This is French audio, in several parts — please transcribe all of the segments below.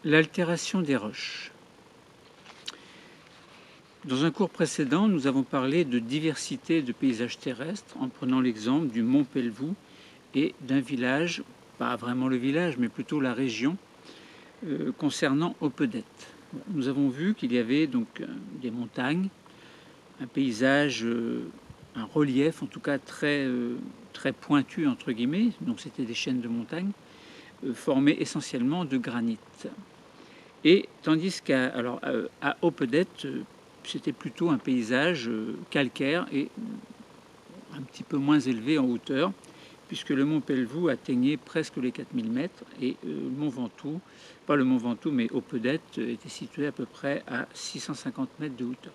L'altération des roches. Dans un cours précédent, nous avons parlé de diversité de paysages terrestres en prenant l'exemple du mont Pelvoux et d'un village, pas vraiment le village, mais plutôt la région concernant Opedette. Nous avons vu qu'il y avait donc des montagnes, un paysage, un relief en tout cas très pointu entre guillemets, donc c'était des chaînes de montagnes formées essentiellement de granit. Et tandis qu'à Opedette, c'était plutôt un paysage calcaire et un petit peu moins élevé en hauteur, puisque le mont Pelvoux atteignait presque les 4000 mètres et le mont Ventoux, pas le mont Ventoux, mais Opedette était situé à peu près à 650 mètres de hauteur.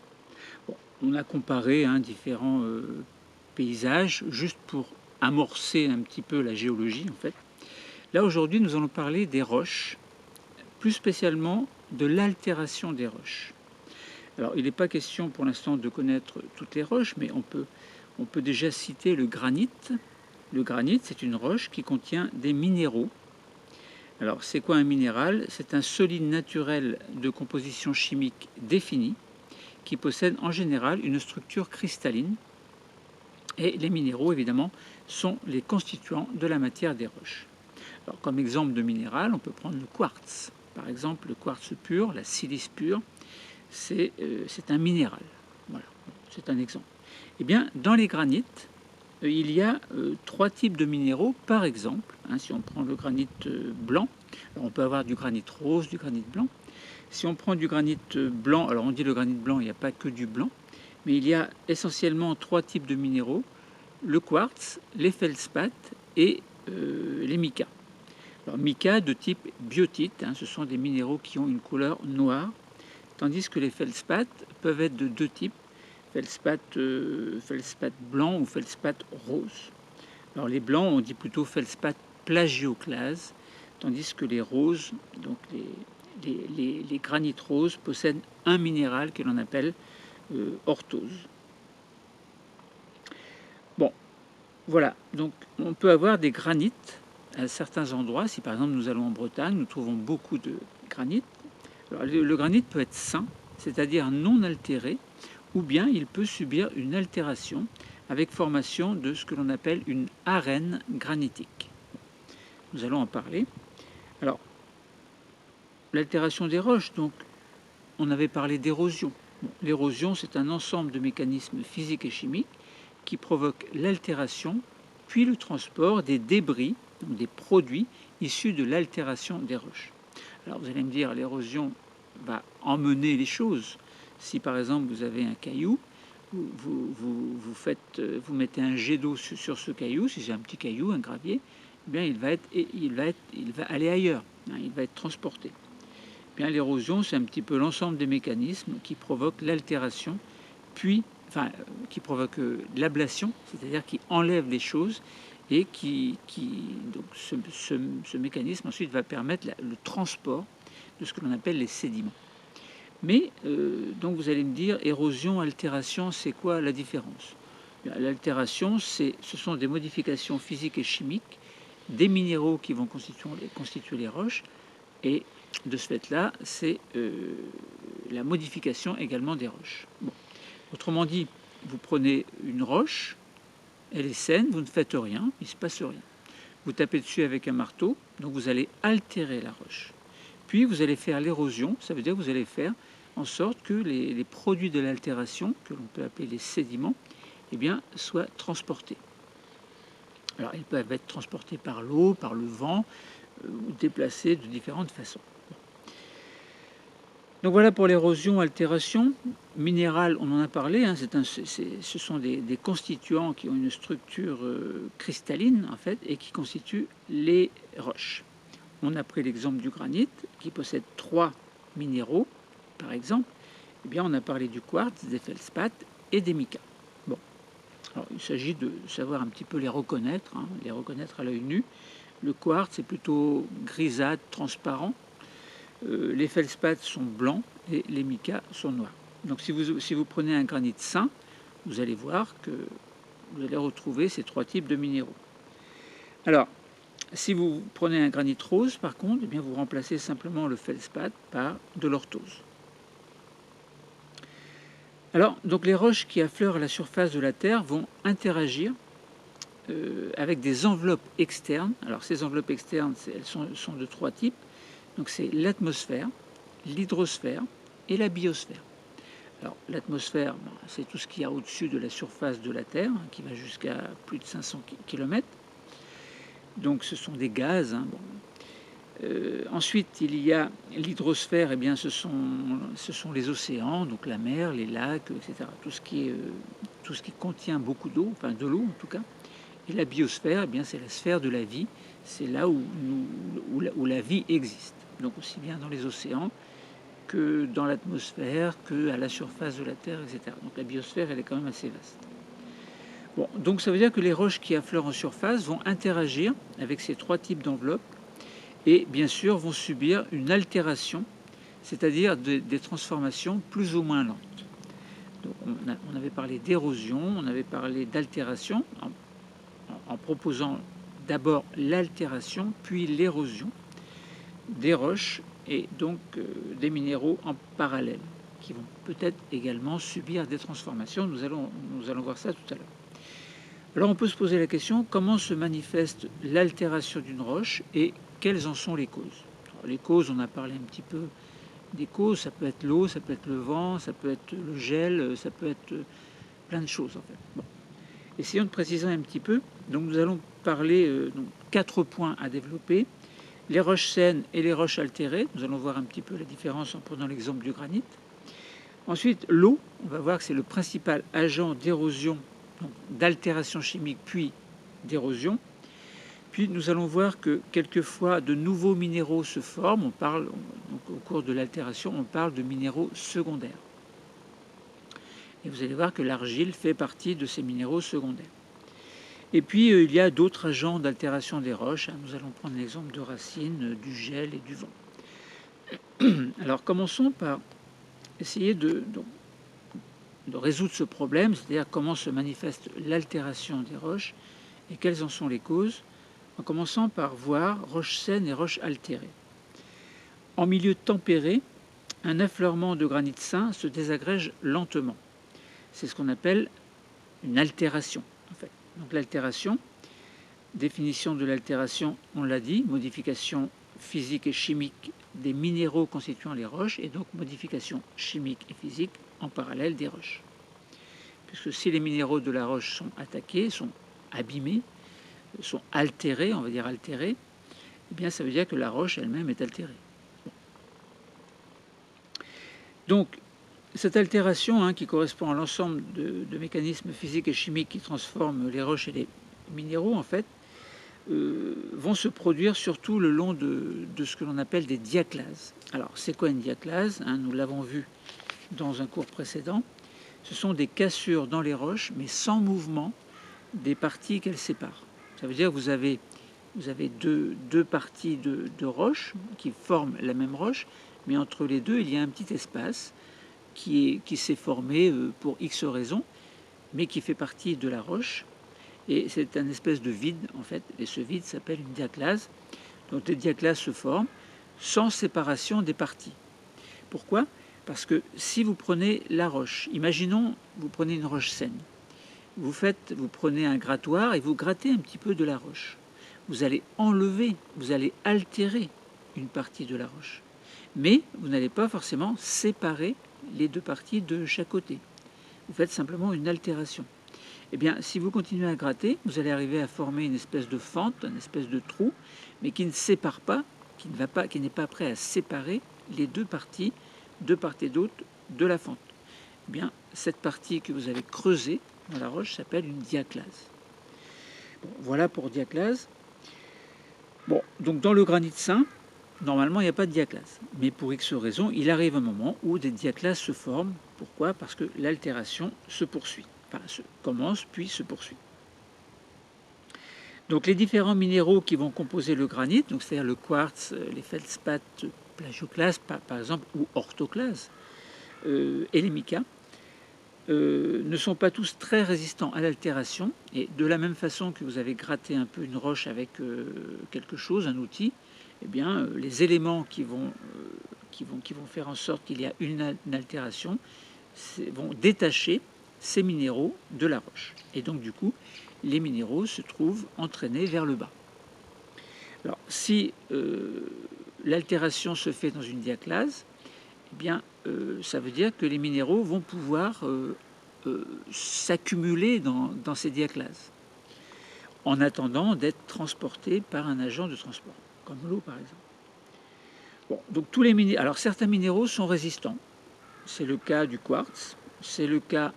Bon, on a comparé différents paysages juste pour amorcer un petit peu la géologie en fait. Là aujourd'hui, nous allons parler des roches, plus spécialement de l'altération des roches. Alors, il n'est pas question pour l'instant de connaître toutes les roches, mais on peut déjà citer le granit. Le granit, c'est une roche qui contient des minéraux. Alors, c'est quoi un minéral? C'est un solide naturel de composition chimique définie qui possède en général une structure cristalline. Et les minéraux, évidemment, sont les constituants de la matière des roches. Alors, comme exemple de minéral, on peut prendre le quartz. Par exemple, le quartz pur, la silice pure, c'est un minéral. Voilà, c'est un exemple. Eh bien, dans les granites, il y a trois types de minéraux, par exemple. Si on prend le granit blanc, alors on peut avoir du granit rose, du granit blanc. Si on prend du granit blanc, alors on dit le granit blanc, il n'y a pas que du blanc, mais il y a essentiellement trois types de minéraux, le quartz, les feldspaths et les micas. Alors, mica de type biotite, ce sont des minéraux qui ont une couleur noire, tandis que les feldspaths peuvent être de deux types, feldspath blanc ou feldspath rose. Alors les blancs, on dit plutôt feldspath plagioclase, tandis que les roses, donc les granites roses, possèdent un minéral que l'on appelle orthose. Bon, voilà, donc on peut avoir des granites à certains endroits. Si par exemple nous allons en Bretagne, nous trouvons beaucoup de granit. Alors, le granit peut être sain, c'est-à-dire non altéré, ou bien il peut subir une altération avec formation de ce que l'on appelle une arène granitique. Nous allons en parler. Alors, l'altération des roches, donc, on avait parlé d'érosion. L'érosion, c'est un ensemble de mécanismes physiques et chimiques qui provoquent l'altération, puis le transport des débris, donc des produits issus de l'altération des roches. Alors vous allez me dire, l'érosion va emmener les choses. Si par exemple vous avez un caillou, vous mettez un jet d'eau sur ce caillou, si c'est un petit caillou, un gravier, eh bien il va aller ailleurs, il va être transporté. Eh bien l'érosion, c'est un petit peu l'ensemble des mécanismes qui provoquent l'altération, puis qui provoquent l'ablation, c'est-à-dire qui enlève les choses et donc ce mécanisme ensuite va permettre le transport de ce que l'on appelle les sédiments. Mais donc vous allez me dire, érosion, altération, c'est quoi la différence? L'altération, ce sont des modifications physiques et chimiques des minéraux qui vont constituer les roches, et de ce fait-là, c'est la modification également des roches. Bon. Autrement dit, vous prenez une roche, elle est saine, vous ne faites rien, il ne se passe rien. Vous tapez dessus avec un marteau, donc vous allez altérer la roche. Puis vous allez faire l'érosion, ça veut dire que vous allez faire en sorte que les produits de l'altération, que l'on peut appeler les sédiments, eh bien, soient transportés. Alors ils peuvent être transportés par l'eau, par le vent, ou déplacés de différentes façons. Donc voilà pour l'érosion, altération. Minérale, on en a parlé, ce sont des constituants qui ont une structure cristalline en fait et qui constituent les roches. On a pris l'exemple du granit qui possède trois minéraux, par exemple. Eh bien, on a parlé du quartz, des feldspaths et des micas. Bon, alors il s'agit de savoir un petit peu les reconnaître à l'œil nu. Le quartz est plutôt grisâtre, transparent. Les feldspaths sont blancs et les micas sont noirs. Donc si vous prenez un granit sain, vous allez voir que vous allez retrouver ces trois types de minéraux. Alors, Si vous prenez un granit rose, par contre, eh bien, vous remplacez simplement le feldspath par de l'orthose. Alors, donc les roches qui affleurent à la surface de la Terre vont interagir avec des enveloppes externes. Alors, ces enveloppes externes, elles sont de 3 types. Donc, c'est l'atmosphère, l'hydrosphère et la biosphère. Alors, l'atmosphère, c'est tout ce qu'il y a au-dessus de la surface de la Terre, qui va jusqu'à plus de 500 km. Donc, ce sont des gaz. Bon. Ensuite, il y a l'hydrosphère, eh bien, ce sont les océans, donc la mer, les lacs, etc. Tout ce qui contient beaucoup d'eau, enfin de l'eau en tout cas. Et la biosphère, eh bien, c'est la sphère de la vie. C'est là où la vie existe. Donc aussi bien dans les océans que dans l'atmosphère, qu'à la surface de la Terre, etc. Donc la biosphère, elle est quand même assez vaste. Bon, donc ça veut dire que les roches qui affleurent en surface vont interagir avec ces 3 types d'enveloppes et bien sûr vont subir une altération, c'est-à-dire des transformations plus ou moins lentes. Donc on avait parlé d'érosion, on avait parlé d'altération, en proposant d'abord l'altération, puis l'érosion des roches et donc des minéraux en parallèle, qui vont peut-être également subir des transformations. Nous allons voir ça tout à l'heure. Alors on peut se poser la question, comment se manifeste l'altération d'une roche et quelles en sont les causes? Alors, les causes, on a parlé un petit peu des causes, ça peut être l'eau, ça peut être le vent, ça peut être le gel, ça peut être plein de choses en fait. Bon. Essayons de préciser un petit peu. Donc nous allons parler donc 4 points à développer. Les roches saines et les roches altérées. Nous allons voir un petit peu la différence en prenant l'exemple du granit. Ensuite, l'eau. On va voir que c'est le principal agent d'érosion, d'altération chimique, puis d'érosion. Puis nous allons voir que quelquefois de nouveaux minéraux se forment. On parle, donc, au cours de l'altération, on parle de minéraux secondaires. Et vous allez voir que l'argile fait partie de ces minéraux secondaires. Et puis il y a d'autres agents d'altération des roches. Nous allons prendre l'exemple de racines, du gel et du vent. Alors commençons par essayer de résoudre ce problème, c'est-à-dire comment se manifeste l'altération des roches et quelles en sont les causes, en commençant par voir roches saines et roches altérées. En milieu tempéré, un affleurement de granit sain se désagrège lentement. C'est ce qu'on appelle une altération, en fait. Donc l'altération, définition de l'altération, on l'a dit, modification physique et chimique des minéraux constituant les roches, et donc modification chimique et physique en parallèle des roches. Puisque si les minéraux de la roche sont attaqués, sont abîmés, sont altérés, on va dire altérés, eh bien ça veut dire que la roche elle-même est altérée. Bon. Donc cette altération qui correspond à l'ensemble de mécanismes physiques et chimiques qui transforment les roches et les minéraux, en fait, vont se produire surtout le long de ce que l'on appelle des diaclases. Alors, c'est quoi une diaclase? Nous l'avons vu dans un cours précédent. Ce sont des cassures dans les roches, mais sans mouvement des parties qu'elles séparent. Ça veut dire que vous avez deux parties de roches qui forment la même roche, mais entre les deux, il y a un petit espace qui s'est formé pour X raisons, mais qui fait partie de la roche. Et c'est un espèce de vide, en fait, et ce vide s'appelle une diaclase. Donc les diaclases se forment sans séparation des parties. Pourquoi? Parce que si vous prenez la roche, imaginons, vous prenez une roche saine, vous prenez un grattoir et vous grattez un petit peu de la roche. Vous allez enlever, vous allez altérer une partie de la roche. Mais vous n'allez pas forcément séparer les deux parties de chaque côté. Vous faites simplement une altération. Eh bien, si vous continuez à gratter, vous allez arriver à former une espèce de fente, une espèce de trou, mais qui ne sépare pas, qui n'est pas prêt à séparer les deux parties, de part et d'autre, de la fente. Eh bien, cette partie que vous avez creusée dans la roche s'appelle une diaclase. Bon, voilà pour diaclase. Bon, donc dans le granit sain, normalement, il n'y a pas de diaclase. Mais pour X raisons, il arrive un moment où des diaclases se forment. Pourquoi? Parce que l'altération se poursuit. Enfin, commence puis se poursuit. Donc les différents minéraux qui vont composer le granit, donc c'est-à-dire le quartz, les feldspaths, plagioclases par exemple, ou orthoclases, et les micas, ne sont pas tous très résistants à l'altération. Et de la même façon que vous avez gratté un peu une roche avec quelque chose, un outil, eh bien, les éléments qui vont faire en sorte qu'il y a une altération vont détacher ces minéraux de la roche. Et donc, du coup, les minéraux se trouvent entraînés vers le bas. Alors, si l'altération se fait dans une diaclase, eh bien, ça veut dire que les minéraux vont pouvoir s'accumuler dans ces diaclases, en attendant d'être transportés par un agent de transport, comme l'eau par exemple. Bon, donc tous les minéraux. Alors certains minéraux sont résistants. C'est le cas du quartz, c'est le cas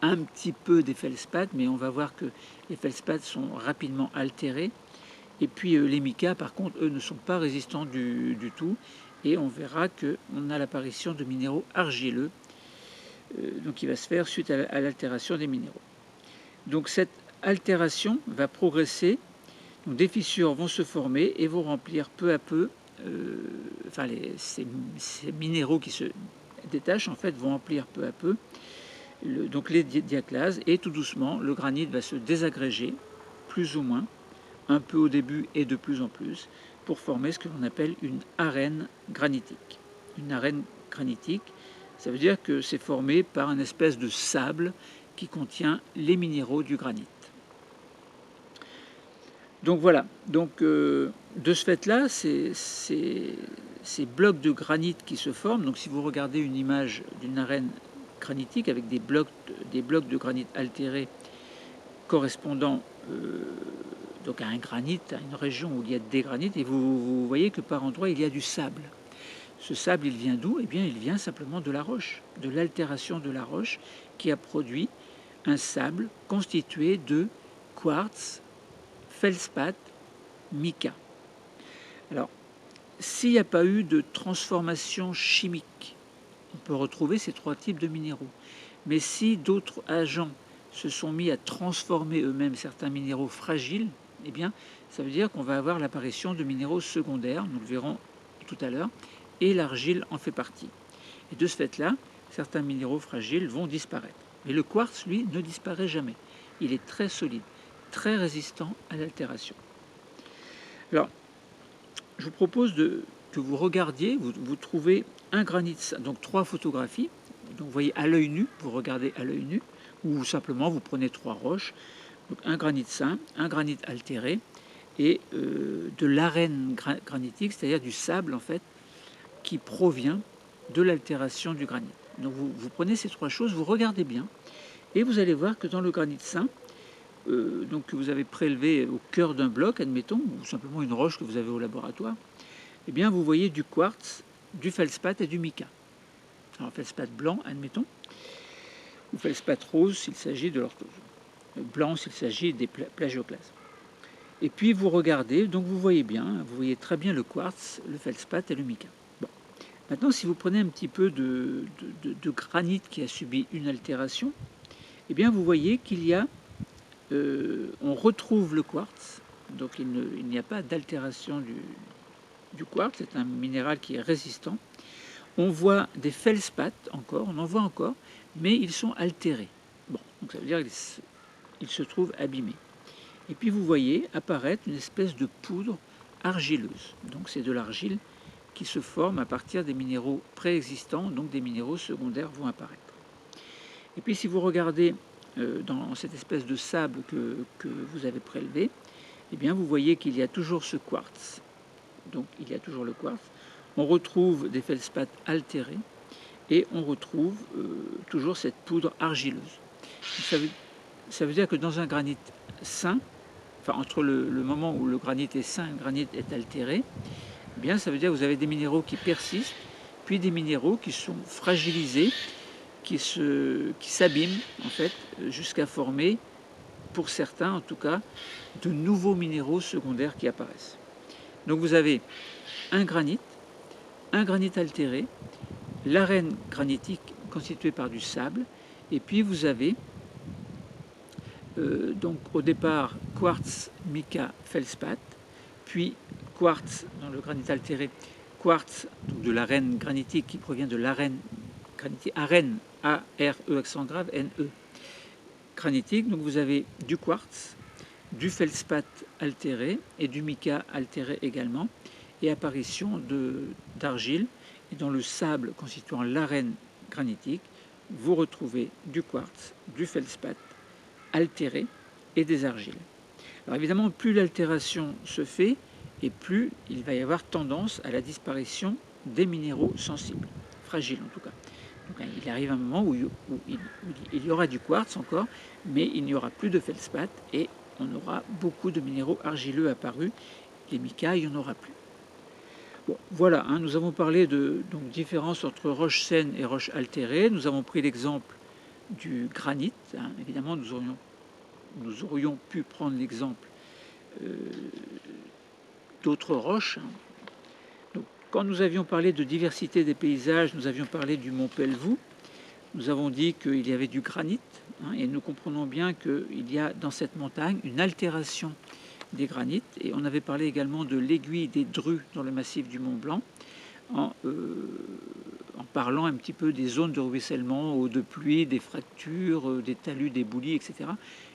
un petit peu des feldspaths, mais on va voir que les feldspaths sont rapidement altérés. Et puis les micas, par contre, eux ne sont pas résistants du tout. Et on verra qu'on a l'apparition de minéraux argileux, donc qui va se faire suite à l'altération des minéraux. Donc cette altération va progresser, donc des fissures vont se former et vont remplir peu à peu, ces minéraux qui se détachent en fait vont remplir peu à peu donc les diaclases, et tout doucement le granit va se désagréger, plus ou moins, un peu au début et de plus en plus, pour former ce que l'on appelle une arène granitique. Une arène granitique, ça veut dire que c'est formé par une espèce de sable qui contient les minéraux du granit. Donc voilà, donc, de ce fait-là, ces blocs de granit qui se forment, donc si vous regardez une image d'une arène granitique avec des blocs de granit altérés correspondant donc à un granit, à une région où il y a des granites, et vous voyez que par endroits il y a du sable. Ce sable, il vient d'où? Eh bien, il vient simplement de la roche, de l'altération de la roche qui a produit un sable constitué de quartz, feldspath, mica. Alors, s'il n'y a pas eu de transformation chimique, on peut retrouver ces trois types de minéraux. Mais si d'autres agents se sont mis à transformer eux-mêmes certains minéraux fragiles, eh bien, ça veut dire qu'on va avoir l'apparition de minéraux secondaires, nous le verrons tout à l'heure, et l'argile en fait partie. Et de ce fait-là, certains minéraux fragiles vont disparaître. Mais le quartz, lui, ne disparaît jamais. Il est très solide, très résistant à l'altération. Alors, je vous propose que vous regardiez, vous trouvez un granit, donc 3 photographies. Donc vous voyez à l'œil nu, vous regardez à l'œil nu, ou simplement vous prenez 3 roches, donc un granit sain, un granit altéré, et de l'arène granitique, c'est-à-dire du sable en fait, qui provient de l'altération du granit. Donc vous prenez ces 3 choses, vous regardez bien, et vous allez voir que dans le granit sain, donc que vous avez prélevé au cœur d'un bloc, admettons, ou simplement une roche que vous avez au laboratoire, eh bien vous voyez du quartz, du feldspath et du mica. Alors feldspath blanc, admettons, ou feldspath rose s'il s'agit de l'orthose, blanc s'il s'agit des plagioclases. Et puis vous regardez, donc vous voyez bien, vous voyez très bien le quartz, le feldspath et le mica. Bon. Maintenant, si vous prenez un petit peu de granit qui a subi une altération, eh bien vous voyez qu'il y a, on retrouve le quartz, donc il n'y a pas d'altération du quartz, c'est un minéral qui est résistant. On voit des feldspaths encore, on en voit encore, mais ils sont altérés. Bon, donc ça veut dire qu'ils se trouvent abîmés. Et puis vous voyez apparaître une espèce de poudre argileuse. Donc c'est de l'argile qui se forme à partir des minéraux préexistants, donc des minéraux secondaires vont apparaître. Et puis si vous regardez dans cette espèce de sable que vous avez prélevé, eh bien vous voyez qu'il y a toujours ce quartz. Donc il y a toujours le quartz. On retrouve des feldspaths altérés et on retrouve toujours cette poudre argileuse. Ça veut dire que dans un granit sain, enfin entre le moment où le granit est sain et le granit est altéré, eh bien ça veut dire que vous avez des minéraux qui persistent, puis des minéraux qui sont fragilisés, qui s'abîment en fait jusqu'à former, pour certains en tout cas, de nouveaux minéraux secondaires qui apparaissent. Donc vous avez un granit altéré, l'arène granitique constituée par du sable, et puis vous avez donc au départ quartz, mica, feldspath, puis quartz dans le granit altéré, quartz donc de l'arène granitique qui provient de l'arène granitique, arène, A-R-E accent grave, N-E, granitique. Donc vous avez du quartz, du feldspath altéré et du mica altéré également, et apparition d'argile. Et dans le sable constituant l'arène granitique, vous retrouvez du quartz, du feldspath altéré et des argiles. Alors évidemment, plus l'altération se fait, et plus il va y avoir tendance à la disparition des minéraux sensibles, fragiles en tout cas. Donc, il arrive un moment où il y aura du quartz encore, mais il n'y aura plus de feldspath et on aura beaucoup de minéraux argileux apparus. Les micas, il n'y en aura plus. Bon, voilà, hein, nous avons parlé de différence entre roches saines et roches altérées. Nous avons pris l'exemple du granit. Hein. Évidemment, nous aurions pu prendre l'exemple d'autres roches. Hein. Donc, quand nous avions parlé de diversité des paysages, nous avions parlé du mont Pelvoux. Nous avons dit qu'il y avait du granit, hein, et nous comprenons bien qu'il y a dans cette montagne une altération des granites. Et on avait parlé également de l'aiguille des Drus dans le massif du Mont Blanc, en parlant un petit peu des zones de ruissellement, eau de pluie, des fractures, des talus, des boulis, etc.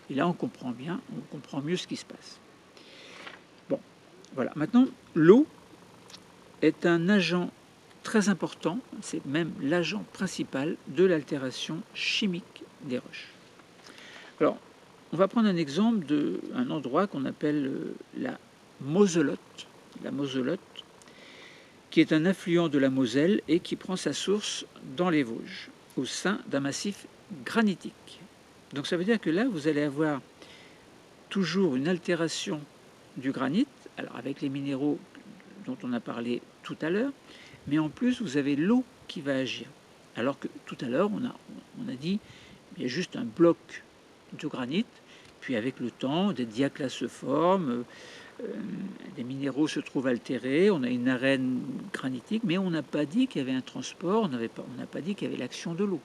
Et là, on comprend mieux ce qui se passe. Bon, voilà. Maintenant, l'eau est un agent très important, c'est même l'agent principal de l'altération chimique des roches. Alors, on va prendre un exemple d'un endroit qu'on appelle la Moselotte, qui est un affluent de la Moselle et qui prend sa source dans les Vosges, au sein d'un massif granitique. Donc ça veut dire que là, vous allez avoir toujours une altération du granit, alors avec les minéraux dont on a parlé tout à l'heure, mais en plus, vous avez l'eau qui va agir. Alors que tout à l'heure, on a dit qu'il y a juste un bloc de granit, puis avec le temps, des diaclas se forment, des minéraux se trouvent altérés, on a une arène granitique, mais on n'a pas dit qu'il y avait un transport, on n'a pas dit qu'il y avait l'action de l'eau.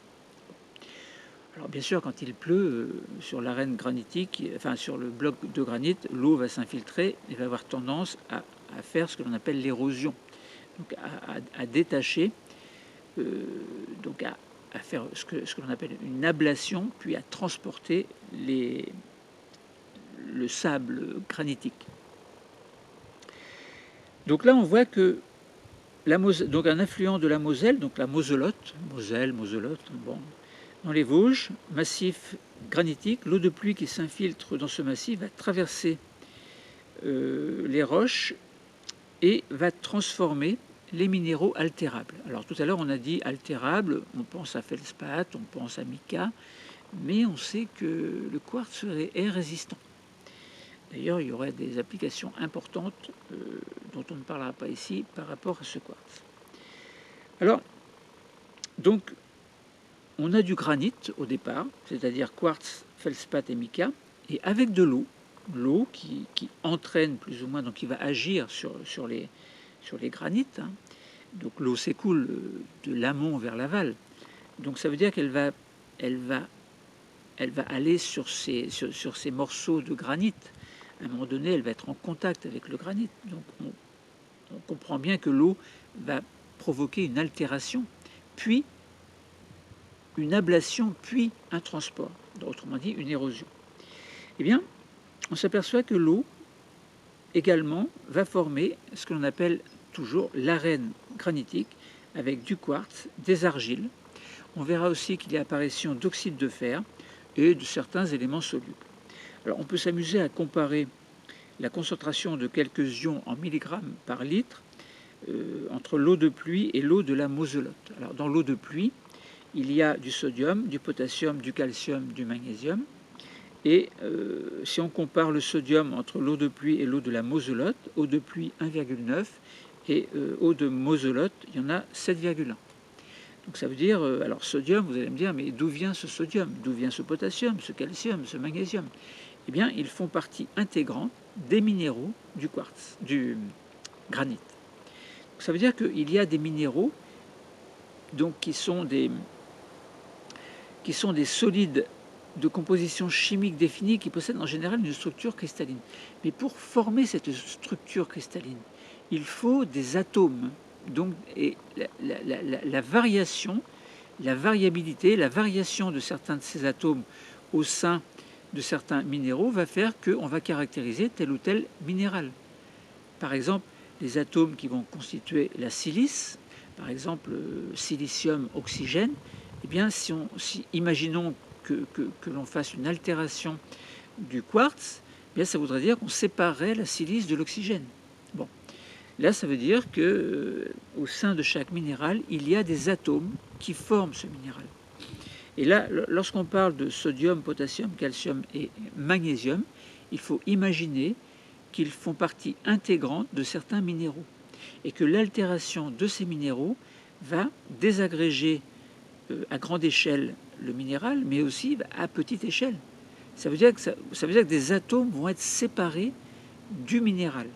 Alors bien sûr, quand il pleut sur l'arène granitique, enfin sur le bloc de granit, l'eau va s'infiltrer et va avoir tendance à faire ce que l'on appelle l'érosion, donc à détacher, donc à faire ce que l'on appelle une ablation, puis à transporter le sable granitique. Donc là, on voit que donc un affluent de la Moselle, donc la Moselotte, bon, dans les Vosges, massif granitique, l'eau de pluie qui s'infiltre dans ce massif va traverser les roches et va transformer les minéraux altérables. Alors tout à l'heure on a dit altérables, on pense à feldspath, on pense à mica, mais on sait que le quartz est résistant. D'ailleurs, il y aurait des applications importantes dont on ne parlera pas ici par rapport à ce quartz. Alors, donc, on a du granit au départ, c'est-à-dire quartz, feldspath et mica, et avec de l'eau qui entraîne plus ou moins, donc qui va agir sur les granites. Hein. Donc l'eau s'écoule de l'amont vers l'aval. Donc ça veut dire qu'elle va aller sur ces morceaux de granit. À un moment donné, elle va être en contact avec le granit. Donc on comprend bien que l'eau va provoquer une altération, puis une ablation, puis un transport. Autrement dit, une érosion. Eh bien, on s'aperçoit que l'eau, également, va former ce que l'on appelle toujours l'arène granitique, avec du quartz, des argiles. On verra aussi qu'il y a apparition d'oxyde de fer et de certains éléments solubles. Alors, on peut s'amuser à comparer la concentration de quelques ions en milligrammes par litre entre l'eau de pluie et l'eau de la Moselotte. Alors, dans l'eau de pluie, il y a du sodium, du potassium, du calcium, du magnésium. Et si on compare le sodium entre l'eau de pluie et l'eau de la Moselotte, eau de pluie 1,9 et eau de Moselotte, il y en a 7,1. Donc ça veut dire, alors sodium, vous allez me dire, mais d'où vient ce sodium? D'où vient ce potassium, ce calcium, ce magnésium? Eh bien, ils font partie intégrante des minéraux du quartz, du granit. Donc, ça veut dire qu'il y a des minéraux donc, qui sont des solides de composition chimique définie qui possèdent en général une structure cristalline. Mais pour former cette structure cristalline, il faut des atomes. Donc, et la variation la variabilité, la variation de certains de ces atomes au sein de certains minéraux va faire qu'on va caractériser tel ou tel minéral. Par exemple, les atomes qui vont constituer la silice, par exemple silicium-oxygène, eh bien, imaginons que l'on fasse une altération du quartz, eh bien, ça voudrait dire qu'on séparerait la silice de l'oxygène. Bon. Là, ça veut dire que au sein de chaque minéral, il y a des atomes qui forment ce minéral. Et là, lorsqu'on parle de sodium, potassium, calcium et magnésium, il faut imaginer qu'ils font partie intégrante de certains minéraux et que l'altération de ces minéraux va désagréger à grande échelle le minéral, mais aussi à petite échelle. Ça veut dire que des atomes vont être séparés du minéral.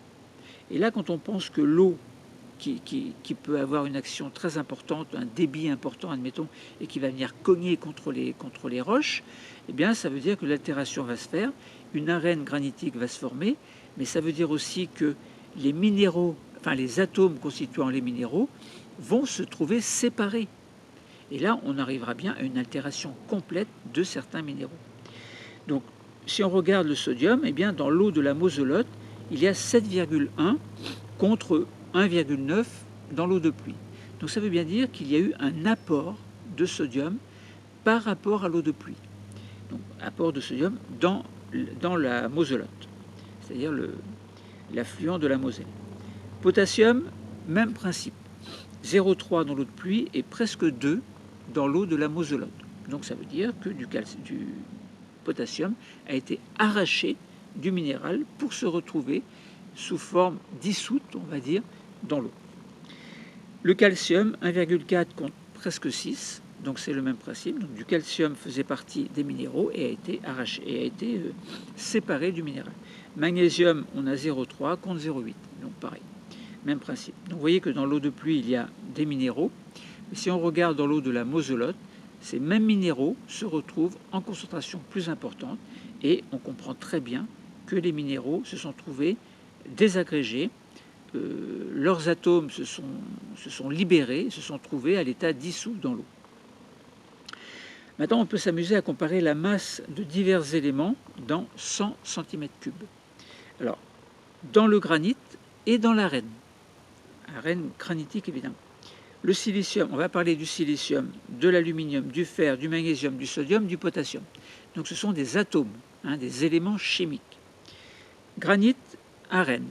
Et là, quand on pense que l'eau, qui peut avoir une action très importante, un débit important, admettons, et qui va venir cogner contre les roches, eh bien, ça veut dire que l'altération va se faire, une arène granitique va se former, mais ça veut dire aussi que les minéraux, enfin les atomes constituant les minéraux, vont se trouver séparés. Et là, on arrivera bien à une altération complète de certains minéraux. Donc, si on regarde le sodium, eh bien, dans l'eau de la Moselotte, il y a 7,1 contre 1,9 dans l'eau de pluie. Donc ça veut bien dire qu'il y a eu un apport de sodium par rapport à l'eau de pluie. Donc apport de sodium dans la Moselotte, c'est-à-dire l'affluent de la Moselle. Potassium, même principe. 0,3 dans l'eau de pluie et presque 2 dans l'eau de la Moselotte. Donc ça veut dire que du potassium a été arraché du minéral pour se retrouver sous forme dissoute, on va dire, dans l'eau. Le calcium, 1,4 contre presque 6, donc c'est le même principe. Donc, du calcium faisait partie des minéraux et a été arraché, et a été séparé du minéral. Magnésium, on a 0,3 contre 0,8, donc pareil, même principe. Donc vous voyez que dans l'eau de pluie, il y a des minéraux. Mais si on regarde dans l'eau de la Moselotte, ces mêmes minéraux se retrouvent en concentration plus importante et on comprend très bien que les minéraux se sont trouvés désagrégés, leurs atomes se sont libérés, se sont trouvés à l'état dissous dans l'eau. Maintenant, on peut s'amuser à comparer la masse de divers éléments dans 100 cm3. Alors, dans le granit et dans l'arène granitique évidemment. Le silicium, on va parler du silicium, de l'aluminium, du fer, du magnésium, du sodium, du potassium. Donc ce sont des atomes, des éléments chimiques. Granit, arène.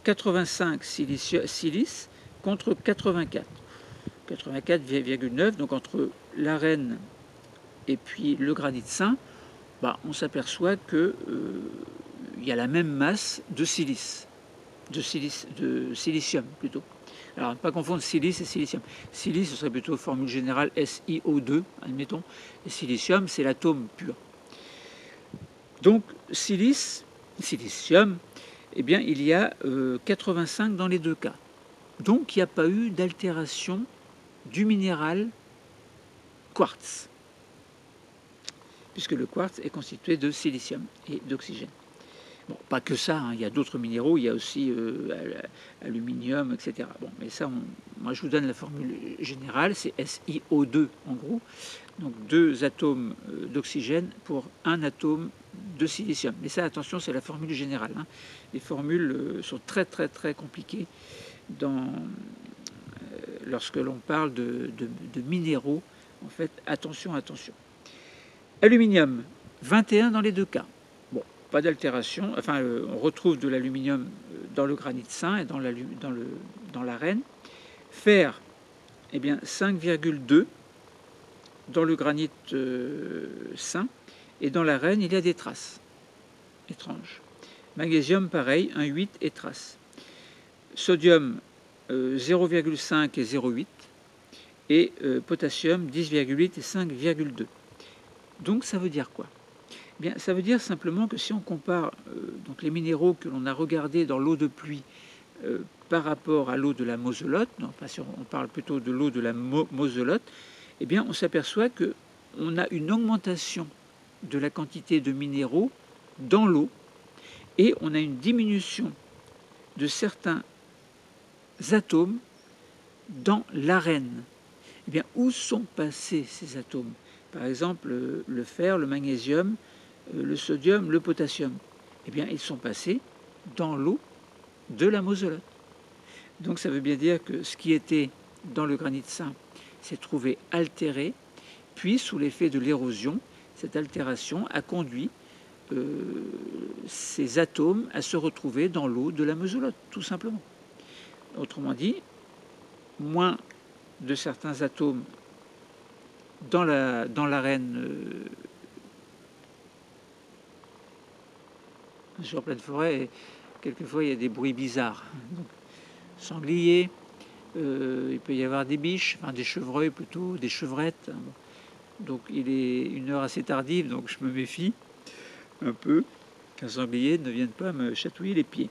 85 silice contre 84. 84,9, donc entre l'arène et puis le granit sain, on s'aperçoit qu'il y a la même masse de silice, de silicium plutôt. Alors, ne pas confondre silice et silicium. Silice, ce serait plutôt formule générale SiO2, admettons, et silicium, c'est l'atome pur. Donc, silicium, eh bien, il y a 85 dans les deux cas. Donc, il n'y a pas eu d'altération du minéral quartz, puisque le quartz est constitué de silicium et d'oxygène. Bon, pas que ça, il y a d'autres minéraux, il y a aussi aluminium, etc. Bon, mais ça, moi je vous donne la formule générale, c'est SiO2 en gros, donc 2 atomes d'oxygène pour 1 atome de silicium. Mais ça, attention, c'est la formule générale. Les formules sont très très très compliquées lorsque l'on parle de minéraux. En fait, attention. Aluminium, 21 dans les deux cas. Pas d'altération, enfin on retrouve de l'aluminium dans le granit sain et dans l'arène. Fer, eh bien 5,2 dans le granit sain et dans l'arène il y a des traces étranges. Magnésium pareil, 1,8 et traces. Sodium 0,5 et 0,8 et potassium 10,8 et 5,2. Donc ça veut dire quoi ? Bien, ça veut dire simplement que si on compare donc les minéraux que l'on a regardés dans l'eau de pluie par rapport à l'eau de la Moselotte, enfin si on parle plutôt de l'eau de la Moselotte, eh bien on s'aperçoit qu'on a une augmentation de la quantité de minéraux dans l'eau et on a une diminution de certains atomes dans l'arène. Eh bien, où sont passés ces atomes? Par exemple, le fer, le magnésium, le sodium, le potassium. Eh bien, ils sont passés dans l'eau de la Moselotte. Donc ça veut bien dire que ce qui était dans le granit sain s'est trouvé altéré, puis sous l'effet de l'érosion, cette altération a conduit ces atomes à se retrouver dans l'eau de la Moselotte, tout simplement. Autrement dit, moins de certains atomes dans l'arène sur pleine forêt, et quelquefois il y a des bruits bizarres. Donc, sangliers, il peut y avoir des biches, enfin des chevreuils plutôt, des chevrettes. Donc il est une heure assez tardive, donc je me méfie un peu qu'un sanglier ne vienne pas me chatouiller les pieds.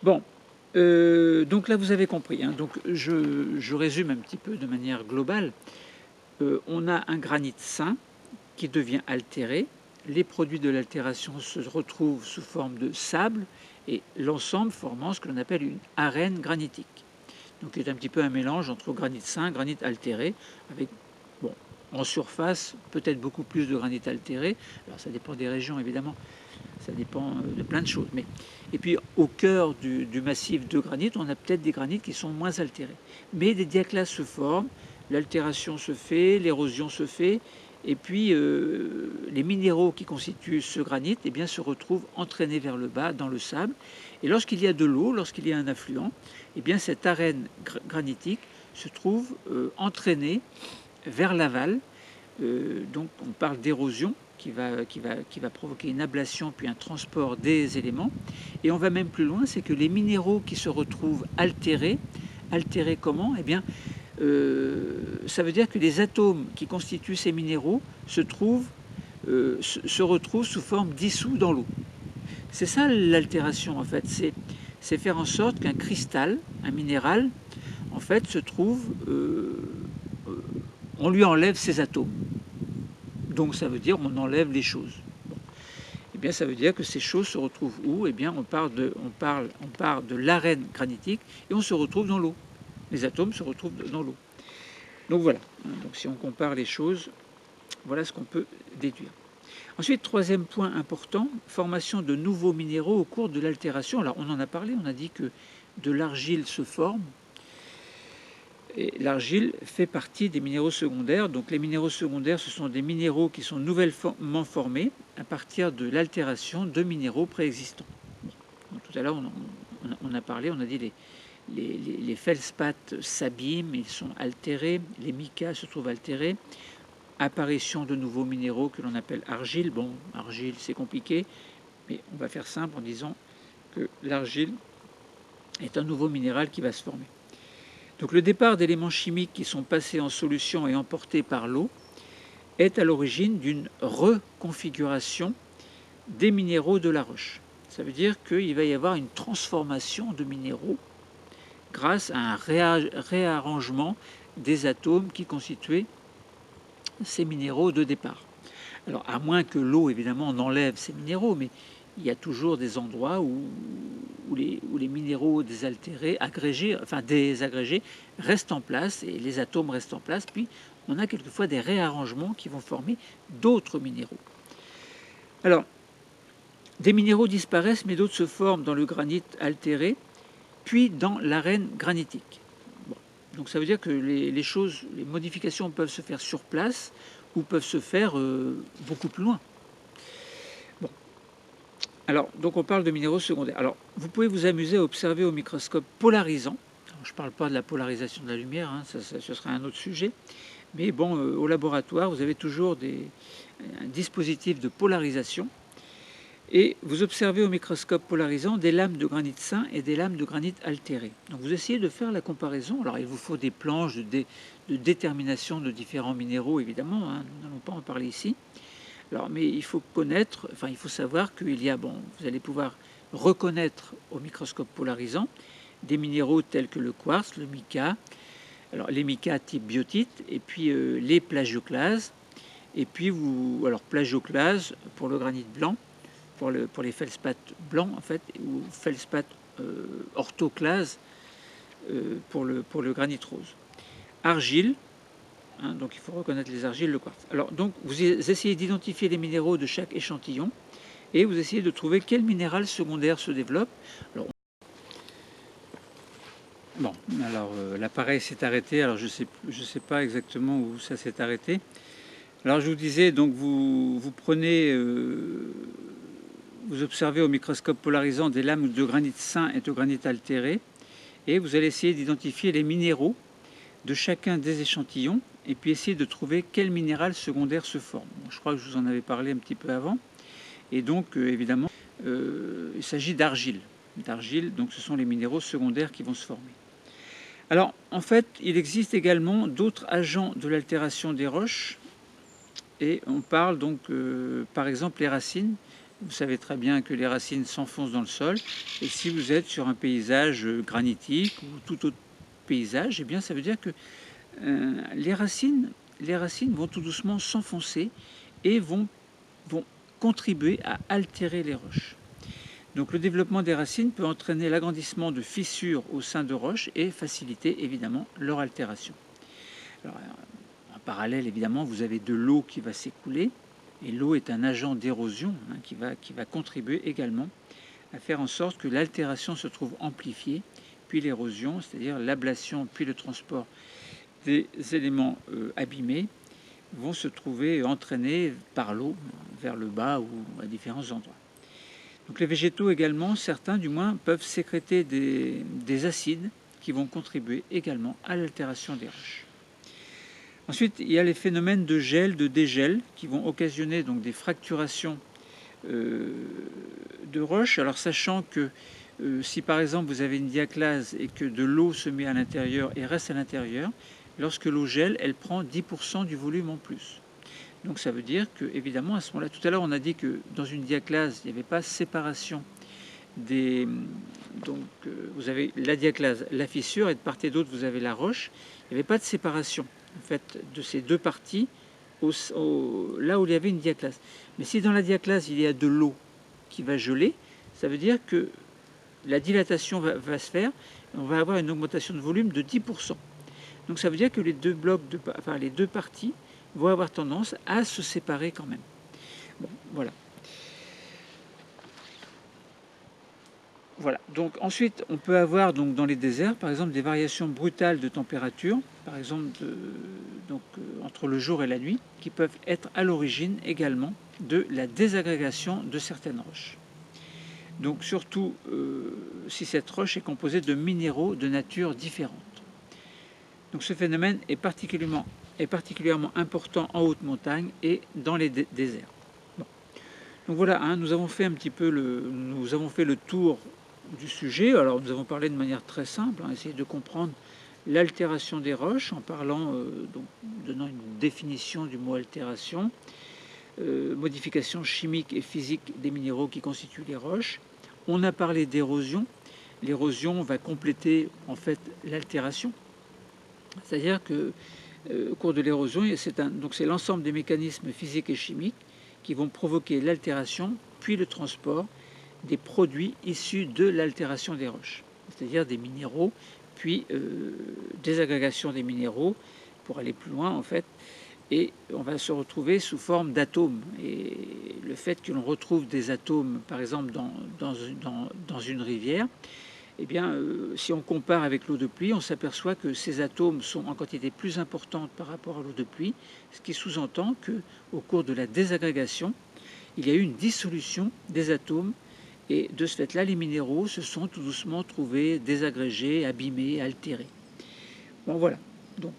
Bon, donc là vous avez compris, hein. Donc je résume un petit peu de manière globale. On a un granit sain qui devient altéré. Les produits de l'altération se retrouvent sous forme de sable et l'ensemble formant ce que l'on appelle une arène granitique. Donc c'est un petit peu un mélange entre granit sain, granit altéré, avec, bon, en surface peut-être beaucoup plus de granit altéré. Alors ça dépend des régions évidemment, ça dépend de plein de choses. Et puis au cœur du massif de granit, on a peut-être des granites qui sont moins altérés. Mais des diaclases se forment, l'altération se fait, l'érosion se fait, et puis les minéraux qui constituent ce granit eh bien, se retrouvent entraînés vers le bas dans le sable. Et lorsqu'il y a de l'eau, lorsqu'il y a un affluent, eh bien, cette arène granitique se trouve entraînée vers l'aval. Donc on parle d'érosion qui va provoquer une ablation puis un transport des éléments. Et on va même plus loin, c'est que les minéraux qui se retrouvent altérés comment? Eh bien, ça veut dire que les atomes qui constituent ces minéraux se retrouvent sous forme dissous dans l'eau. C'est ça l'altération en fait, c'est faire en sorte qu'un cristal, un minéral, en fait se trouve, on lui enlève ses atomes. Donc ça veut dire on enlève les choses. Bon. Eh bien ça veut dire que ces choses se retrouvent où? Eh bien on part de l'arène granitique et on se retrouve dans l'eau. Les atomes se retrouvent dans l'eau. Donc voilà, donc si on compare les choses, voilà ce qu'on peut déduire. Ensuite, troisième point important, formation de nouveaux minéraux au cours de l'altération. Alors on en a parlé, on a dit que de l'argile se forme, et l'argile fait partie des minéraux secondaires. Donc les minéraux secondaires, ce sont des minéraux qui sont nouvellement formés à partir de l'altération de minéraux préexistants. Donc, tout à l'heure, on a parlé, on a dit les feldspaths s'abîment, ils sont altérés, les micas se trouvent altérés, apparition de nouveaux minéraux que l'on appelle argile. Bon, argile c'est compliqué, mais on va faire simple en disant que l'argile est un nouveau minéral qui va se former. Donc le départ d'éléments chimiques qui sont passés en solution et emportés par l'eau est à l'origine d'une reconfiguration des minéraux de la roche. Ça veut dire qu'il va y avoir une transformation de minéraux grâce à un réarrangement des atomes qui constituaient ces minéraux de départ. Alors à moins que l'eau évidemment on enlève ces minéraux, mais il y a toujours des endroits où les minéraux désaltérés, désagrégés restent en place et les atomes restent en place, puis on a quelquefois des réarrangements qui vont former d'autres minéraux. Alors, des minéraux disparaissent mais d'autres se forment dans le granit altéré, puis dans l'arène granitique. Bon. Donc ça veut dire que les modifications peuvent se faire sur place ou peuvent se faire beaucoup plus loin. Bon. Alors, donc on parle de minéraux secondaires. Alors, vous pouvez vous amuser à observer au microscope polarisant. Alors, je ne parle pas de la polarisation de la lumière, hein, ce sera un autre sujet. Mais bon, au laboratoire, vous avez toujours un dispositif de polarisation. Et vous observez au microscope polarisant des lames de granit sain et des lames de granit altéré. Donc vous essayez de faire la comparaison. Alors il vous faut des planches de détermination de différents minéraux, évidemment, hein, nous n'allons pas en parler ici. Alors, mais il faut savoir qu'il y a, vous allez pouvoir reconnaître au microscope polarisant des minéraux tels que le quartz, le mica, alors les micas type biotite, et puis les plagioclases, et puis plagioclase pour le granit blanc, pour les feldspaths blancs en fait, ou feldspaths orthoclase pour le granit rose. argile, hein, donc il faut reconnaître les argiles, le quartz. Alors donc vous essayez d'identifier les minéraux de chaque échantillon et vous essayez de trouver quel minéral secondaire se développe. Alors, bon, alors l'appareil s'est arrêté, alors je sais pas exactement où ça s'est arrêté. Alors je vous disais, donc vous prenez, vous observez au microscope polarisant des lames de granit sain et de granit altéré, et vous allez essayer d'identifier les minéraux de chacun des échantillons, et puis essayer de trouver quel minéral secondaire se forme. Bon, je crois que je vous en avais parlé un petit peu avant, et donc évidemment, il s'agit d'argile. D'argile, donc ce sont les minéraux secondaires qui vont se former. Alors, en fait, il existe également d'autres agents de l'altération des roches, et on parle donc, par exemple, les racines. Vous savez très bien que les racines s'enfoncent dans le sol, et si vous êtes sur un paysage granitique ou tout autre paysage, eh bien, ça veut dire que les racines vont tout doucement s'enfoncer et vont contribuer à altérer les roches. Donc le développement des racines peut entraîner l'agrandissement de fissures au sein de roches et faciliter évidemment leur altération. Alors, en parallèle, évidemment, vous avez de l'eau qui va s'écouler, et l'eau est un agent d'érosion, hein, qui va contribuer également à faire en sorte que l'altération se trouve amplifiée, puis l'érosion, c'est-à-dire l'ablation puis le transport des éléments abîmés, vont se trouver entraînés par l'eau vers le bas ou à différents endroits. Donc les végétaux également, certains du moins, peuvent sécréter des acides qui vont contribuer également à l'altération des roches. Ensuite, il y a les phénomènes de gel, de dégel, qui vont occasionner donc des fracturations de roches. Alors sachant que si par exemple vous avez une diaclase et que de l'eau se met à l'intérieur et reste à l'intérieur, lorsque l'eau gèle, elle prend 10% du volume en plus. Donc ça veut dire que, évidemment, à ce moment-là, tout à l'heure on a dit que dans une diaclase, il n'y avait pas séparation des... Donc vous avez la diaclase, la fissure, et de part et d'autre vous avez la roche. Il n'y avait pas de séparation en fait de ces deux parties là où il y avait une diaclase. Mais si dans la diaclase il y a de l'eau qui va geler, ça veut dire que la dilatation va se faire, et on va avoir une augmentation de volume de 10%. Donc ça veut dire que les deux blocs, les deux parties vont avoir tendance à se séparer quand même. Bon, voilà. Voilà. Donc ensuite, on peut avoir donc dans les déserts, par exemple, des variations brutales de température, par exemple entre le jour et la nuit, qui peuvent être à l'origine également de la désagrégation de certaines roches. Donc surtout si cette roche est composée de minéraux de nature différente. Donc ce phénomène est particulièrement important en haute montagne et dans les déserts. Bon. Donc voilà, hein, nous avons fait le tour du sujet. Alors nous avons parlé de manière très simple, hein, essayer de comprendre l'altération des roches en parlant, donnant une définition du mot altération, modification chimique et physique des minéraux qui constituent les roches. On a parlé d'érosion. L'érosion va compléter en fait l'altération. C'est-à-dire que au cours de l'érosion, c'est l'ensemble des mécanismes physiques et chimiques qui vont provoquer l'altération, puis le transport des produits issus de l'altération des roches, c'est-à-dire des minéraux, puis désagrégation des minéraux pour aller plus loin en fait, et on va se retrouver sous forme d'atomes. Et le fait que l'on retrouve des atomes, par exemple dans une rivière, eh bien, si on compare avec l'eau de pluie, on s'aperçoit que ces atomes sont en quantité plus importante par rapport à l'eau de pluie, ce qui sous-entend qu'au cours de la désagrégation, il y a eu une dissolution des atomes, et de ce fait-là, les minéraux se sont tout doucement trouvés désagrégés, abîmés, altérés. Bon, voilà. Donc,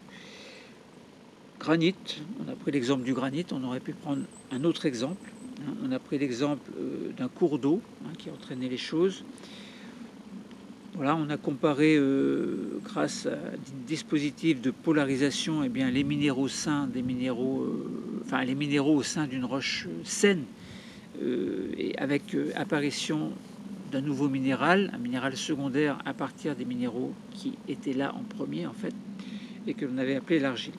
granit, on a pris l'exemple du granit, on aurait pu prendre un autre exemple. Hein, on a pris l'exemple d'un cours d'eau qui entraînait les choses. Voilà, on a comparé grâce à des dispositifs de polarisation, eh bien, les minéraux sains des minéraux, les minéraux au sein d'une roche saine, et avec apparition d'un nouveau minéral, un minéral secondaire à partir des minéraux qui étaient là en premier en fait, et que l'on avait appelé l'argile.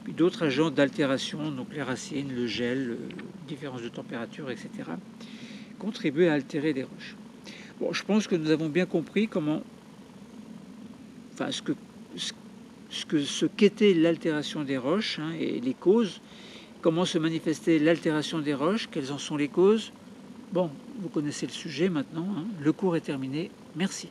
Puis d'autres agents d'altération, donc les racines, le gel, différence de température, etc., contribuent à altérer les roches. Bon, je pense que nous avons bien compris comment, ce ce qu'était l'altération des roches et les causes, comment se manifestait l'altération des roches, quelles en sont les causes. Bon, vous connaissez le sujet maintenant, Le cours est terminé. Merci.